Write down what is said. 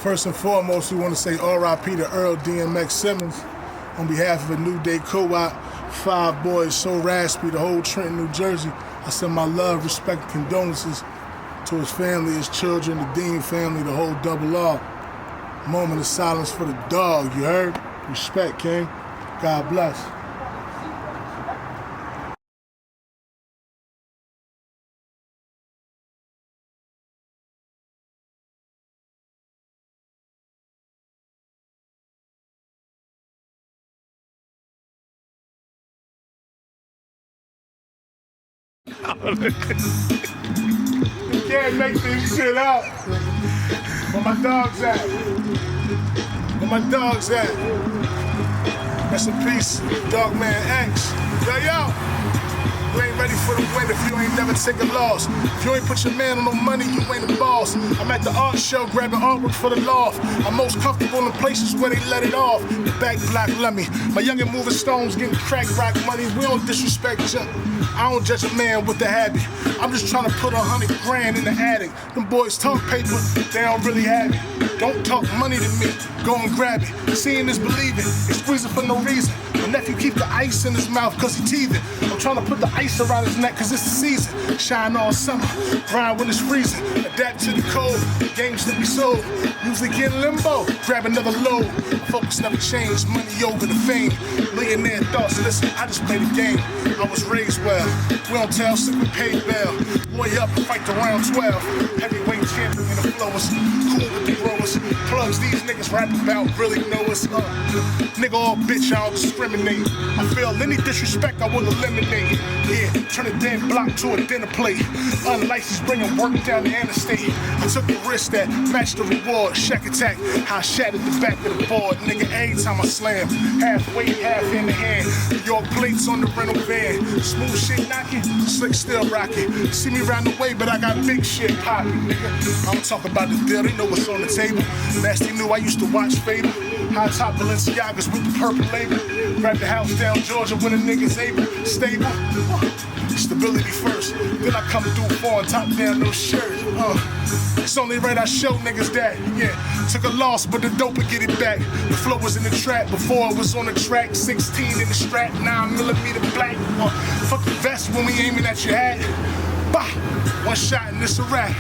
First and foremost, we want to say R.I.P. to Earl DMX Simmons on behalf of a New Day co-op, 5 Boys, So Raspy, the whole Trenton, New Jersey. I send my love, respect, and condolences to his family, his children, the Dean family, the whole double R. Moment of silence for the dog, you heard? Respect, King. God bless. You can't make this shit up. Where my dogs at? Where my dogs at? Rest in peace, Dog Man X. Yo. You ain't ready for the win if you ain't never take a loss. If you ain't put your man on no money, you ain't a boss. I'm at the art show grabbing artwork for the loft. I'm most comfortable in places where they let it off. The back block love me. My youngin' moving stones getting crack rock money. We don't disrespect you. I don't judge a man with the habit. I'm just trying to put 100 grand in the attic. Them boys talk paper, they don't really have it. Don't talk money to me, go and grab it. Seeing is believing, it's squeezing for no reason. My nephew keep the ice in his mouth cause he teething. I'm trying to put the ice around his neck cause it's the season. Shine all summer, grind when it's freezing. Adapt to the cold, games to be sold. Usually get in limbo, grab another load. Focus never changed, money over the fame. Millionaire thoughts, listen, I just play the game. I was raised well, we don't tell, sick we pay bail. Warrior up and fight the round 12. Heavyweight champion in the flowers, cool with the growers. Plugs these niggas rap about really know us. Nigga all bitch, I don't discriminate. I feel any disrespect, I will eliminate. Yeah, turn a damn block to a dinner plate. Unlicensed bringing work down the interstate. I took the risk that matched the reward. Shack attack, how I shattered the back of the board. Nigga, every time I slam, half weight, half in the hand. New York plates on the rental van. Smooth shit knocking, slick still rocking. See me round the way, but I got big shit popping, nigga. I don't talk about the deal, they know what's on the table. Nasty knew I used to watch Fatal. High top Balenciagas with the purple label. Grab the house down Georgia when a nigga's able. Stable. Stability first. Then I come through foreign top down no shirt. It's only right I show niggas that. Yeah, took a loss, but the dope will get it back. The flow was in the trap before it was on the track. 16 in the strap, 9mm black. Fuck the vest when we aiming at your hat. Bah, one shot and it's a wrap.